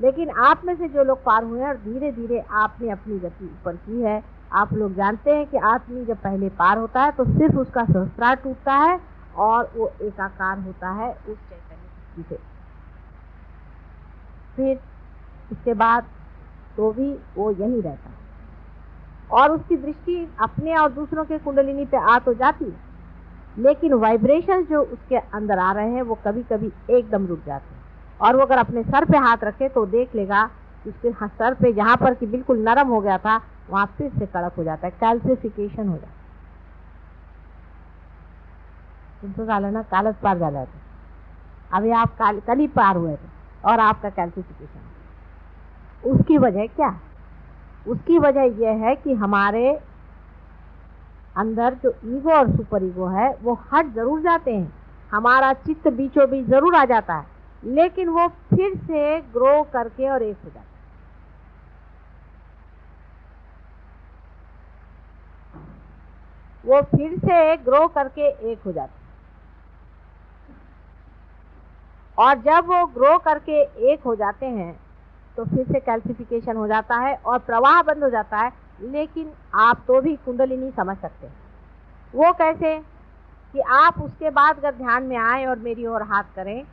लेकिन आप में से जो लोग पार हुए हैं और धीरे धीरे आपने अपनी गति ऊपर की है, आप लोग जानते हैं कि आदमी जब पहले पार होता है तो सिर्फ उसका सहस्त्रार टूटता है और वो एकाकार होता है उस चैतन्य शक्ति से। फिर इसके बाद तो भी वो यही रहता है और उसकी दृष्टि अपने और दूसरों के कुंडलिनी पे आ तो जाती है, लेकिन वाइब्रेशन जो उसके अंदर आ रहे हैं वो कभी कभी एकदम रुक जाते हैं। और वो अगर अपने सर पे हाथ रखे तो देख लेगा कि उसके सर पे जहाँ पर कि बिल्कुल नरम हो गया था वहाँ फिर से कड़क हो जाता है, कैल्सिफिकेशन हो जाता है। तुमको काला ना कालस पार जा जाते, अभी आप कल ही पार हुए थे और आपका कैल्सिफिकेशन। उसकी वजह क्या है? उसकी वजह यह है कि हमारे अंदर जो ईगो और सुपर ईगो है वो हट जरूर जाते हैं, हमारा चित्त बीचों बीच जरूर आ जाता है, लेकिन वो फिर से ग्रो करके और एक हो जाता है। वो फिर से ग्रो करके एक हो जाता है और जब वो ग्रो करके एक हो जाते हैं तो फिर से कैल्सिफिकेशन हो जाता है और प्रवाह बंद हो जाता है। लेकिन आप तो भी कुंडलिनी समझ सकते हैं। वो कैसे कि आप उसके बाद अगर ध्यान में आए और मेरी ओर हाथ करें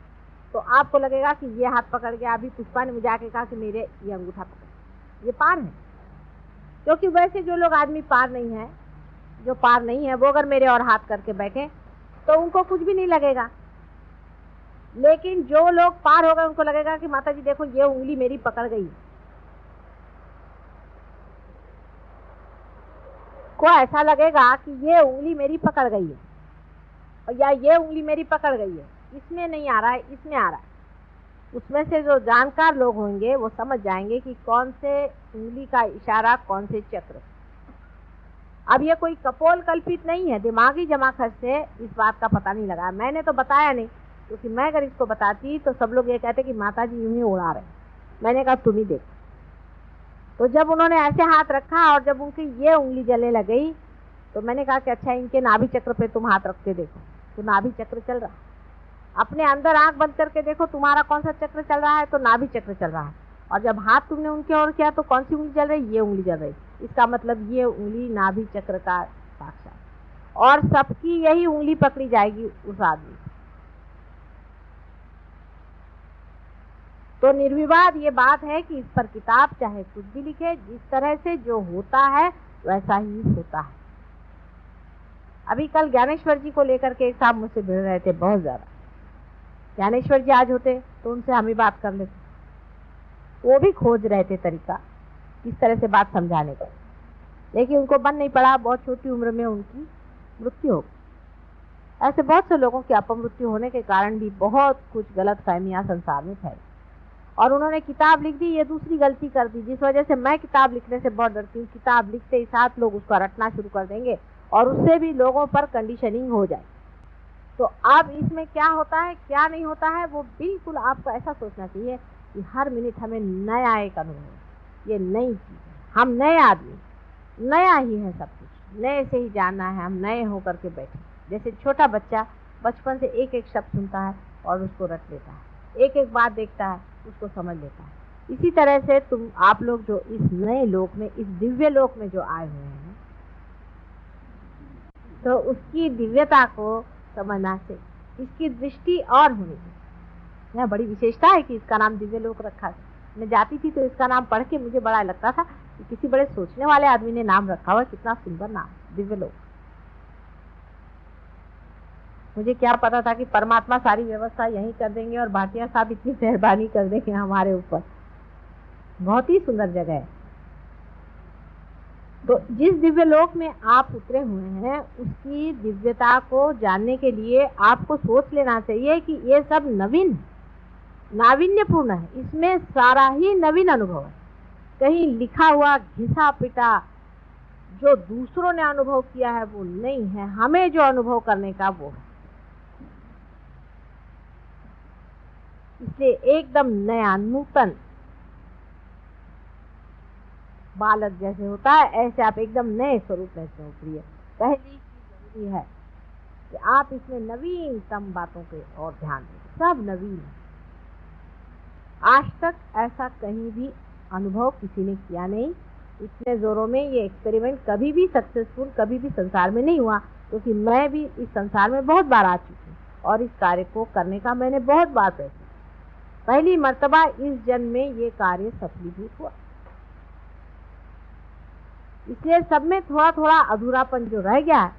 तो आपको लगेगा कि ये हाथ पकड़ गया। अभी पुष्पा ने मुझे आके कहा कि मेरे ये अंगूठा पकड़, ये पार है। क्योंकि वैसे जो लोग आदमी पार नहीं है, जो पार नहीं है, वो अगर मेरे और हाथ करके बैठे तो उनको कुछ भी नहीं लगेगा। लेकिन जो लोग पार हो गए उनको लगेगा कि माता जी देखो ये उंगली मेरी पकड़ गई। को ऐसा लगेगा कि ये उंगली मेरी पकड़ गई है और या ये उंगली मेरी पकड़ गई है, इसमें नहीं आ रहा है, इसमें आ रहा है। उसमें से जो जानकार लोग होंगे वो समझ जाएंगे कि कौन से उंगली का इशारा कौन से चक्र। अब ये कोई कपोल कल्पित नहीं है, दिमागी जमाखट से इस बात का पता नहीं लगा। मैंने तो बताया नहीं, क्योंकि मैं अगर इसको बताती तो सब लोग ये कहते कि माता जी यूं ही उड़ा रहे। मैंने कहा तुम ही देखो। तो जब उन्होंने ऐसे हाथ रखा और जब उनकी ये उंगली जलने लग गई तो मैंने कहा कि अच्छा इनके नाभि चक्र पे तुम हाथ रख के देखो, तो नाभि चक्र चल रहा। अपने अंदर आंख बंद करके देखो तुम्हारा कौन सा चक्र चल रहा है, तो नाभि चक्र चल रहा है। और जब हाथ तुमने उनके ओर किया तो कौन सी उंगली चल रही? ये उंगली चल रही। इसका मतलब ये उंगली नाभि चक्र का साक्षात, और सबकी यही उंगली पकड़ी जाएगी उस आदमी। तो निर्विवाद ये बात है कि इस पर किताब चाहे कुछ भी लिखे, जिस तरह से जो होता है वैसा ही होता है। अभी कल ज्ञानेश्वर जी को लेकर के एक साहब मुझसे भिड़ रहे थे बहुत ज्यादा। ज्ञानेश्वर जी आज होते तो उनसे हम ही बात कर लेते। वो भी खोज रहे थे तरीका किस तरह से बात समझाने का, लेकिन उनको बन नहीं पड़ा। बहुत छोटी उम्र में उनकी मृत्यु हो गई। ऐसे बहुत से लोगों की अपमृत्यु होने के कारण भी बहुत कुछ गलत फहमियां संसार में फैली और उन्होंने किताब लिख दी। ये दूसरी गलती कर दी जिस वजह से मैं किताब लिखने से बहुत डरती हूँ। किताब लिखते ही साथ लोग उसको रटना शुरू कर देंगे और उससे भी लोगों पर कंडीशनिंग हो जाए। तो अब इसमें क्या होता है क्या नहीं होता है, वो बिल्कुल आपको ऐसा सोचना चाहिए कि हर मिनट हमें नया एक अनुभव, ये नई चीज है। हम नए आदमी, नया ही है सब कुछ, नए से ही जानना है। हम नए होकर के बैठे, जैसे छोटा बच्चा बचपन से एक एक शब्द सुनता है और उसको रट लेता है, एक एक बात देखता है उसको समझ लेता है। इसी तरह से आप लोग जो इस नए लोक में, इस दिव्य लोक में जो आए हुए हैं, तो उसकी दिव्यता को समझना से इसकी दृष्टि और होनी चाहिए। यह बड़ी विशेषता है कि इसका नाम दिव्य लोक रखा है। मैं जाती थी तो इसका नाम पढ़ के मुझे बड़ा लगता था कि किसी बड़े सोचने वाले आदमी ने नाम रखा हुआ, कितना सुंदर नाम, दिव्य लोक। मुझे क्या पता था कि परमात्मा सारी व्यवस्था यहीं कर देंगे और भाटिया साहब इतनी मेहरबानी कर देंगे हमारे ऊपर। बहुत ही सुंदर जगह है। तो जिस दिव्य लोक में आप उतरे हुए हैं उसकी दिव्यता को जानने के लिए आपको सोच लेना चाहिए कि ये सब नवीन, नाविन्यपूर्ण है। इसमें सारा ही नवीन अनुभव है। कहीं लिखा हुआ घिसा पिटा जो दूसरों ने अनुभव किया है वो नहीं है, हमें जो अनुभव करने का वो है। इसलिए एकदम नया, नूतन, बालक जैसे होता है ऐसे आप एकदम नए स्वरूप में से उतरिए। पहली चीज जरूरी है कि आप इसमें नवीनतम बातों के और ध्यान दें। सब नवीन है। आज तक ऐसा कहीं भी अनुभव किसी ने किया नहीं। इतने जोरों में ये एक्सपेरिमेंट कभी भी सक्सेसफुल कभी भी संसार में नहीं हुआ, क्योंकि मैं भी इस संसार में बहुत बार आ चुकी हूँ और इस कार्य को करने का मैंने बहुत बार प्रयत्न किया। पहली मर्तबा इस जन्म में ये कार्य सफलीभूत हुआ। इसलिए सब में थोड़ा थोड़ा अधूरापन जो रह गया है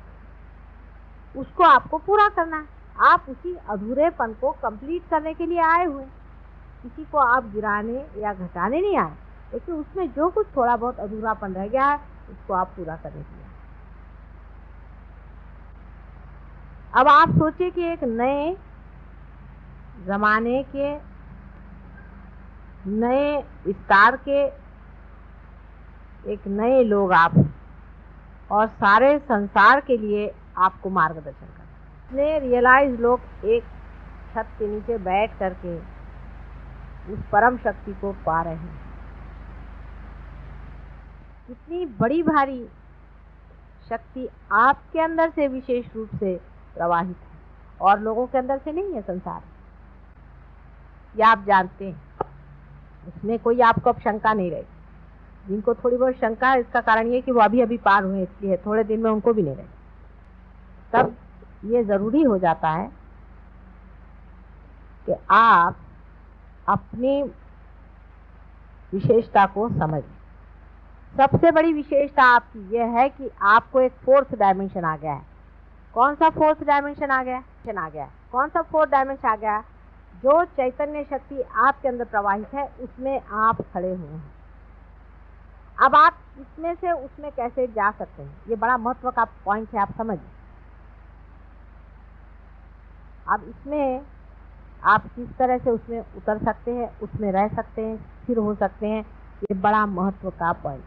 उसको आपको पूरा करना है। आप उसी अधूरेपन को कंप्लीट करने के लिए आए हुए, किसी को आप गिराने या घटाने नहीं आए, लेकिन उसमें जो कुछ थोड़ा बहुत अधूरापन रह गया है उसको आप पूरा करने के लिए। अब आप सोचिए कि एक नए जमाने के नए विस्तार के एक नए लोग आप और सारे संसार के लिए आपको मार्गदर्शन करना। इतने रियलाइज लोग एक छत के नीचे बैठ करके उस परम शक्ति को पा रहे हैं। कितनी बड़ी भारी शक्ति आपके अंदर से विशेष रूप से प्रवाहित है और लोगों के अंदर से नहीं है संसार। ये आप जानते हैं, उसमें कोई आपको अब शंका नहीं रहेगी। जिनको थोड़ी बहुत शंका है इसका कारण ये कि वो अभी अभी पार हुए, इसलिए थोड़े दिन में उनको भी नहीं रहेगी। तब ये जरूरी हो जाता है कि आप अपनी विशेषता को समझें। सबसे बड़ी विशेषता आपकी यह है कि आपको एक फोर्थ डायमेंशन आ गया है। कौन सा फोर्थ डायमेंशन आ गया है? कौन सा फोर्थ डायमेंशन आ गया? जो चैतन्य शक्ति आपके अंदर प्रवाहित है उसमें आप खड़े हुए हैं। अब आप इसमें से उसमें कैसे जा सकते हैं, ये बड़ा महत्व का पॉइंट है, आप समझिए। अब इसमें आप किस तरह से उसमें उतर सकते हैं, उसमें रह सकते हैं, स्थिर हो सकते हैं, ये बड़ा महत्व का पॉइंट।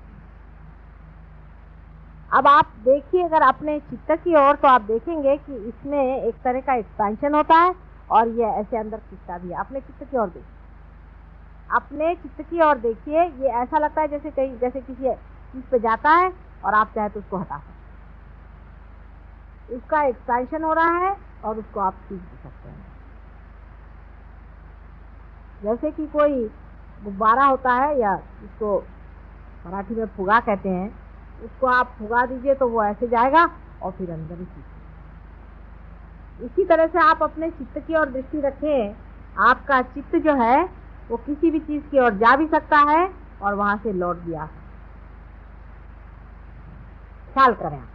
अब आप देखिए अगर अपने चित्त की ओर, तो आप देखेंगे कि इसमें एक तरह का एक्सपेंशन होता है और ये ऐसे अंदर खिंचता भी है। अपने चित्त की ओर देखिए, अपने चित्त की ओर देखिए। ये ऐसा लगता है जैसे किसी चीज पे जाता है और आप चाहे तो उसको हटा सकते, उसका एक्सपेंशन हो रहा है और उसको आप खींच भी सकते हैं। जैसे कि कोई गुब्बारा होता है या इसको मराठी में फुगा कहते हैं, उसको आप फुगा दीजिए तो वो ऐसे जाएगा और फिर अंदर ही खींचेगा। इसी तरह से आप अपने चित्त की ओर दृष्टि रखें। आपका चित्त जो है वो किसी भी चीज की ओर जा भी सकता है और वहां से लौट भी आ सकता है। ख्याल करें आप,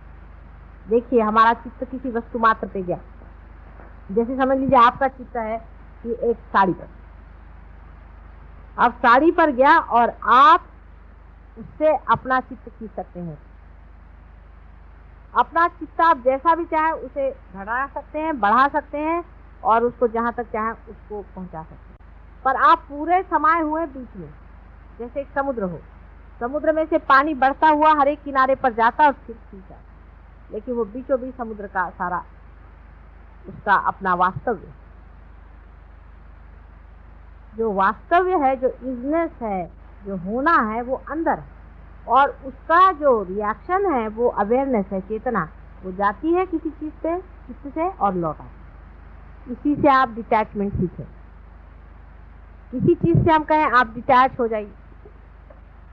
देखिए हमारा चित्त किसी वस्तु मात्र पे गया। जैसे समझ लीजिए आपका चित्त है कि एक साड़ी पर, अब साड़ी पर गया और आप उससे अपना चित्त खींच सकते हैं। अपना चित्त आप जैसा भी चाहे उसे घटा सकते हैं, बढ़ा सकते हैं और उसको जहां तक चाहे उसको पहुंचा सकते हैं। पर आप पूरे समाये हुए बीच में, जैसे एक समुद्र हो, समुद्र में से पानी बढ़ता हुआ हर एक किनारे पर जाता और फिर खींचा, लेकिन वो बीचों बीच समुद्र का सारा उसका अपना वास्तव्य, जो वास्तव्य है, जो इजनेस है, जो होना है वो अंदर है और उसका जो रिएक्शन है वो अवेयरनेस है, चेतना। वो जाती है किसी चीज पे चित्त से और लौट आती। इसी से आप डिटैचमेंट सीखें। किसी चीज से हम कहें आप डिटैच हो जाइए।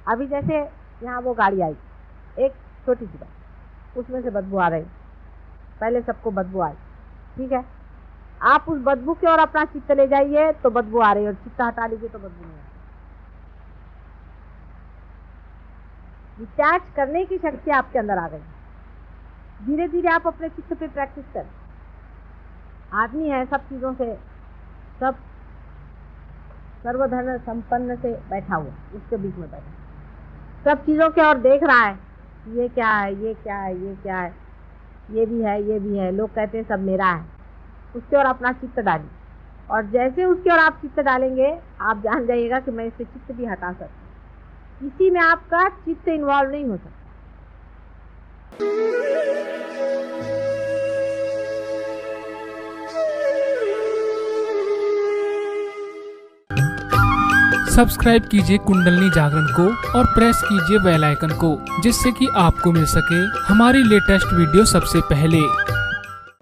अभी जैसे यहाँ वो गाड़ी आई, एक छोटी सी बात, उसमें से बदबू आ रही, पहले सबको बदबू आई, ठीक है। आप उस बदबू की ओर अपना चित्त ले जाइए तो बदबू आ रही है और चित्त हटा लीजिए तो बदबू नहीं आ रही। डिटैच करने की शक्ति आपके अंदर आ गई। धीरे धीरे आप अपने चित्त पे प्रैक्टिस करें। आदमी है सब चीजों से, सब सर्वधर्म संपन्न से बैठा हुआ, उसके बीच में बैठा, सब चीजों की ओर देख रहा है, ये क्या है, ये क्या है, ये क्या है, ये भी है, ये भी है, लोग कहते हैं सब मेरा है। उसके ओर अपना चित्त डालिए और जैसे उसके ओर आप चित्त डालेंगे आप जान जाइएगा कि मैं इससे चित्त भी हटा सकता हूँ। इसी में आपका चित्त इन्वॉल्व नहीं हो सकता। सब्सक्राइब कीजिए कुंडलनी जागरण को और प्रेस कीजिए बेल आइकन को, जिससे कि आपको मिल सके हमारी लेटेस्ट वीडियो सबसे पहले।